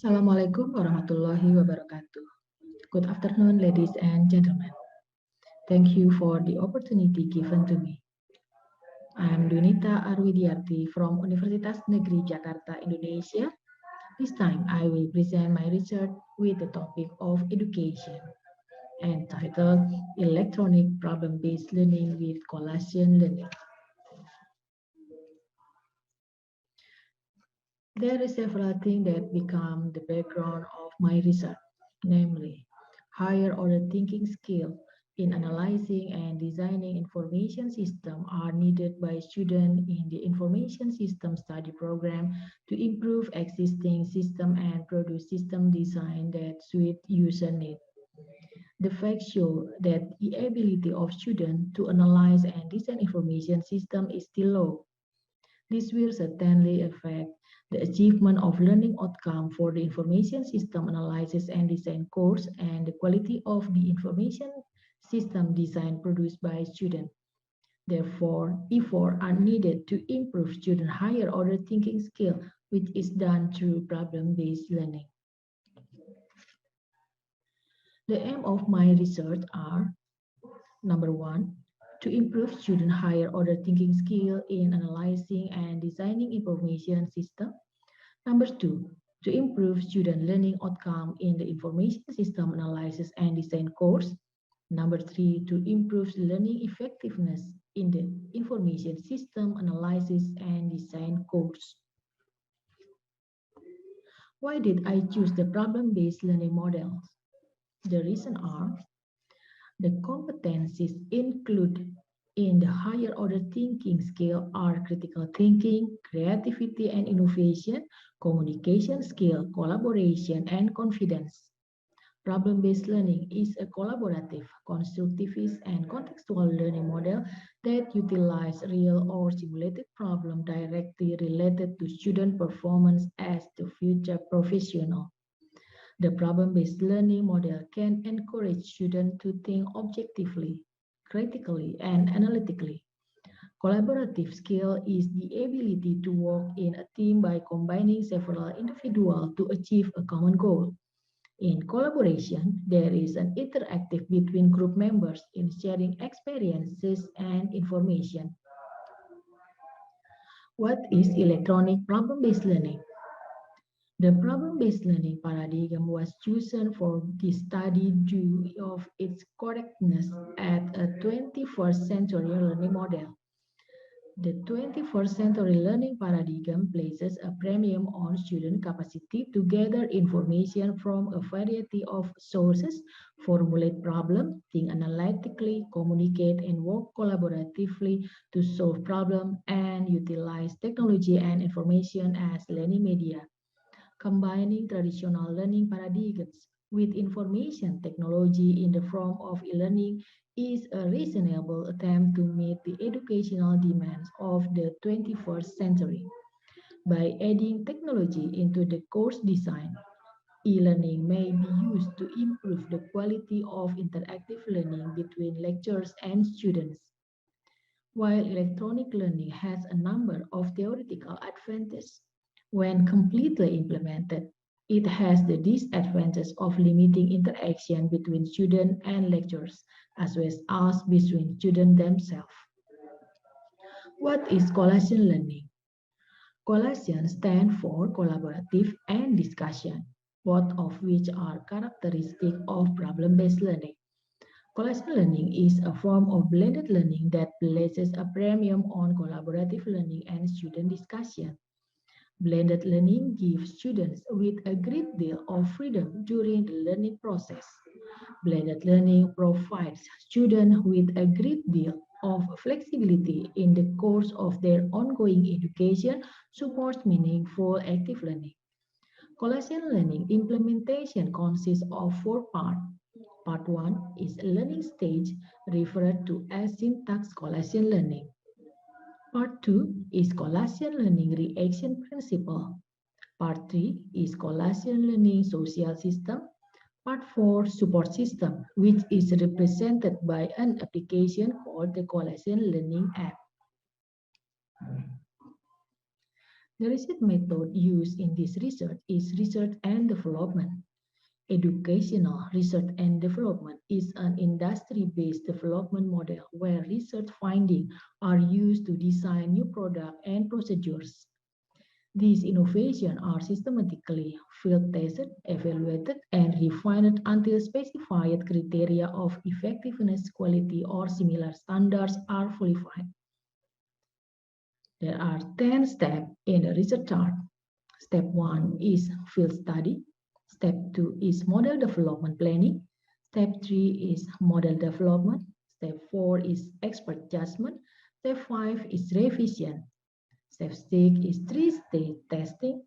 Assalamualaikum warahmatullahi wabarakatuh. Good afternoon, ladies and gentlemen. Thank you for the opportunity given to me. I am Dwinita from Universitas Negeri Jakarta, Indonesia. This time I will present my research with the topic of education entitled Electronic Problem-Based Learning with Collagen Learning. There are several things that become the background of my research, namely higher order thinking skill in analyzing and designing information system are needed by students in the information system study program to improve existing system and produce system design that suit user needs. The facts show that the ability of students to analyze and design information system is still low. This will certainly affect the achievement of learning outcome for the information system analysis and design course and the quality of the information system design produced by students. Therefore, efforts are needed to improve student higher order thinking skill, which is done through problem-based learning. The aim of my research are: number one, to improve student higher order thinking skill in analyzing and designing information system. Number two, to improve student learning outcome in the information system analysis and design course. Number three, to improve learning effectiveness in the information system analysis and design course. Why did I choose the problem-based learning models? The reason are: the competencies included in the higher order thinking skill are critical thinking, creativity and innovation, communication skill, collaboration, and confidence. Problem-based learning is a collaborative, constructivist, and contextual learning model that utilizes real or simulated problems directly related to student performance as the future professional. The problem-based learning model can encourage students to think objectively, critically, and analytically. Collaborative skill is the ability to work in a team by combining several individuals to achieve a common goal. In collaboration, there is an interactive between group members in sharing experiences and information. What is electronic problem-based learning? The problem-based learning paradigm was chosen for this study due of its correctness at a 21st century learning model. The 21st century learning paradigm places a premium on student capacity to gather information from a variety of sources, formulate problems, think analytically, communicate, and work collaboratively to solve problems, and utilize technology and information as learning media. Combining traditional learning paradigms with information technology in the form of e-learning is a reasonable attempt to meet the educational demands of the 21st century. By adding technology into the course design, e-learning may be used to improve the quality of interactive learning between lecturers and students. While electronic learning has a number of theoretical advantages, when completely implemented, it has the disadvantage of limiting interaction between students and lecturers, as well as between students themselves. What is collagen learning? Collagen stands for collaborative and discussion, both of which are characteristic of problem-based learning. Collagen learning is a form of blended learning that places a premium on collaborative learning and student discussion. Blended learning gives students with a great deal of freedom during the learning process. Blended learning provides students with a great deal of flexibility in the course of their ongoing education, supports meaningful active learning. Collagen learning implementation consists of four parts. Part 1 is learning stage, referred to as syntax collagen learning. Part 2 is collagen learning reaction principle. Part 3 is collagen learning social system. Part 4 support system, which is represented by an application called the collagen learning app. The research method used in this research is research and development. Educational research and development is an industry-based development model where research findings are used to design new products and procedures. These innovations are systematically field tested, evaluated, and refined until specified criteria of effectiveness, quality, or similar standards are qualified. There are 10 steps in the research chart. Step 1 is field study. Step 2 is model development planning. Step 3 is model development. Step 4 is expert judgment. Step 5 is revision. Step 6 is three-stage testing.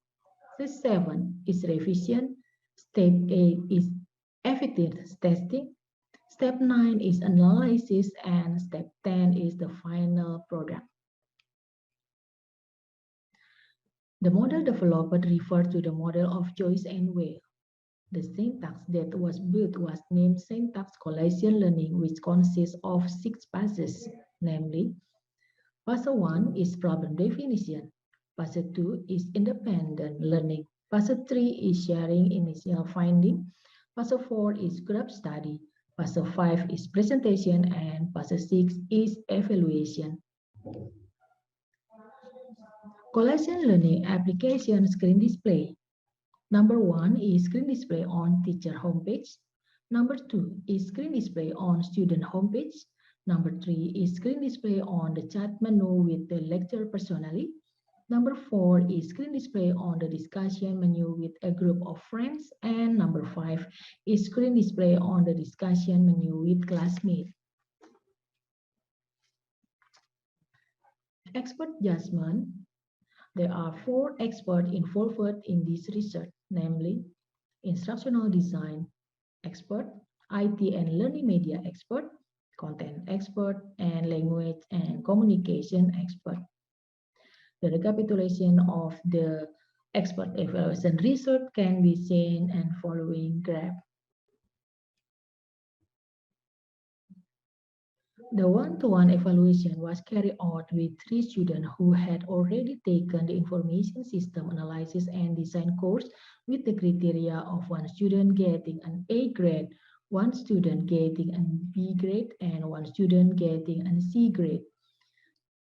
Step 7 is revision. Step 8 is evidence testing. Step 9 is analysis, and step 10 is the final product. The model development refers to the model of Joyce and Weil. The syntax that was built was named syntax collation learning, which consists of 6 phases, namely, Phase 1 is problem definition. Phase 2 is independent learning. Phase 3 is sharing initial finding. Phase 4 is group study. Phase 5 is presentation, and Phase 6 is evaluation. Collation learning application screen display. Number 1 is screen display on teacher homepage. Number 2 is screen display on student homepage. Number 3 is screen display on the chat menu with the lecturer personally. Number 4 is screen display on the discussion menu with a group of friends. And number 5 is screen display on the discussion menu with classmates. Expert judgment. There are 4 experts involved in this research, namely instructional design expert, IT and learning media expert, content expert, and language and communication expert. The recapitulation of the expert evaluation research can be seen in the following graph. The one-to-one evaluation was carried out with 3 students who had already taken the information system analysis and design course with the criteria of 1 student getting an A grade, 1 student getting a B grade, and 1 student getting a C grade.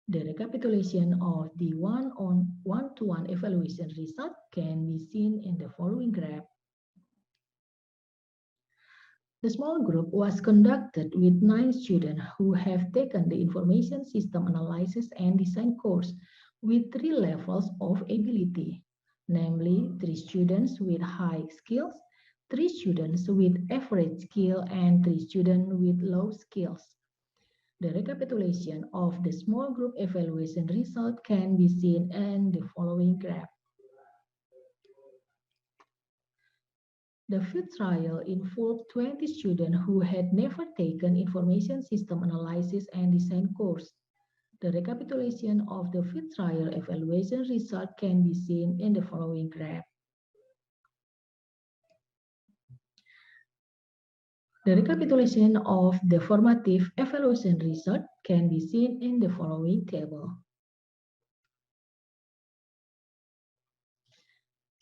The recapitulation of the one-to-one evaluation result can be seen in the following graph. The small group was conducted with 9 students who have taken the information system analysis and design course with 3 levels of ability, namely 3 students with high skills, 3 students with average skill, and 3 students with low skills. The recapitulation of the small group evaluation result can be seen in the following graph. The field trial involved 20 students who had never taken information system analysis and design course. The recapitulation of the field trial evaluation result can be seen in the following graph. The recapitulation of the formative evaluation result can be seen in the following table.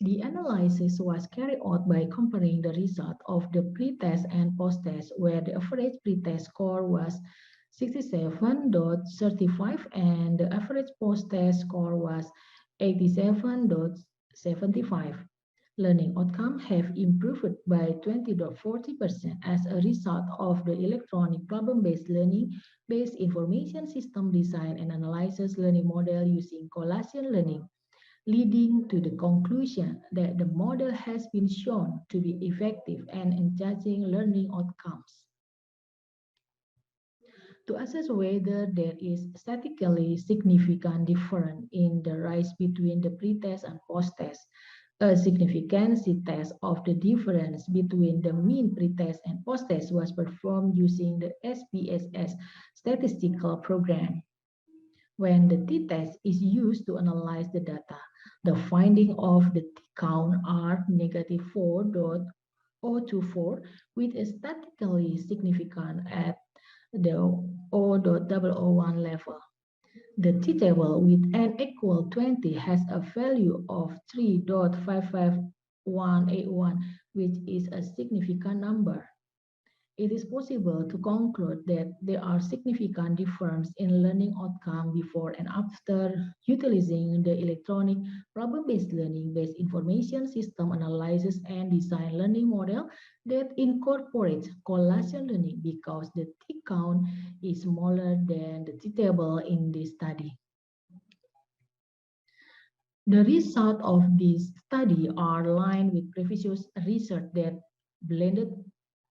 The analysis was carried out by comparing the result of the pre-test and post-test, where the average pre-test score was 67.35 and the average post-test score was 87.75. Learning outcomes have improved by 20.40% as a result of the electronic problem-based learning based information system design and analysis learning model using collation learning, leading to the conclusion that the model has been shown to be effective in judging learning outcomes. To assess whether there is statistically significant difference in the rise between the pre-test and post-test, a significancy test of the difference between the mean pre-test and post-test was performed using the SPSS statistical program. When the t-test is used to analyze the data, the findings of the t-count are negative 4.024 with a statistically significant at the 0.001 level. The t-table with n equal 20 has a value of 3.55181, which is a significant number. It is possible to conclude that there are significant differences in learning outcome before and after utilizing the electronic problem-based learning-based information system analysis and design learning model that incorporates collation learning because the T count is smaller than the T table in this study. The results of this study are aligned with previous research that blended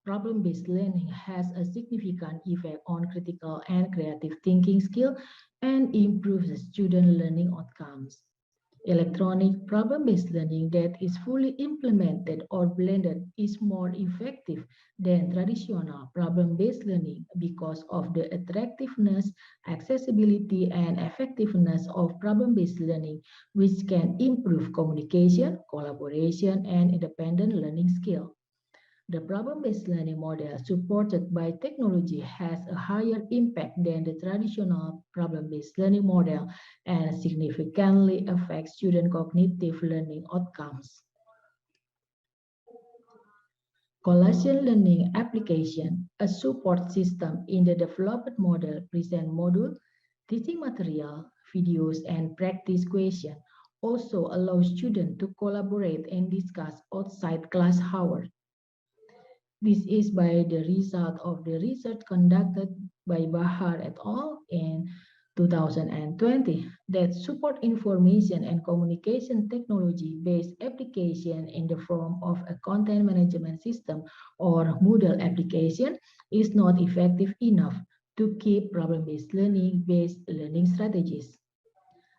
problem-based learning has a significant effect on critical and creative thinking skill and improves student learning outcomes. Electronic problem-based learning that is fully implemented or blended is more effective than traditional problem-based learning because of the attractiveness, accessibility, and effectiveness of problem-based learning, which can improve communication, collaboration, and independent learning skill. The problem-based learning model supported by technology has a higher impact than the traditional problem-based learning model and significantly affects student cognitive learning outcomes. Collation learning application, a support system in the development model, present module, teaching material, videos, and practice questions, also allows students to collaborate and discuss outside class hours. This is by the result of the research conducted by Bahar et al. In 2020 that support information and communication technology-based application in the form of a content management system or Moodle application is not effective enough to keep problem-based learning-based learning strategies.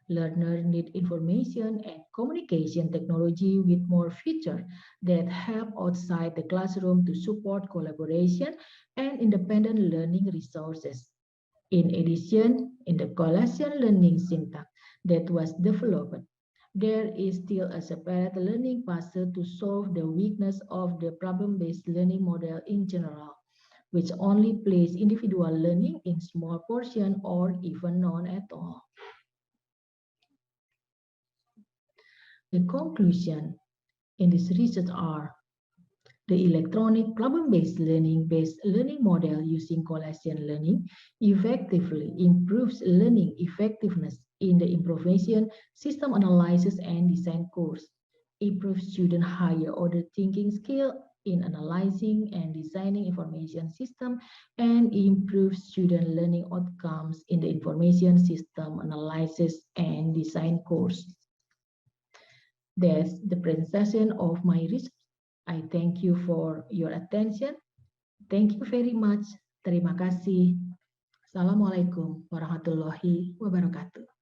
Learners need information and communication technology with more features that help outside the classroom to support collaboration and independent learning resources. In addition, in the collation learning syntax that was developed, there is still a separate learning puzzle to solve the weakness of the problem-based learning model in general, which only places individual learning in small portions or even none at all. The conclusion in this research are the electronic problem-based learning-based learning model using collation learning effectively improves learning effectiveness in the information system analysis and design course, improves student higher order thinking skill in analyzing and designing information system, and improves student learning outcomes in the information system analysis and design course. That's the presentation of my research. I thank you for your attention. Thank you very much. Terima kasih. Assalamualaikum warahmatullahi wabarakatuh.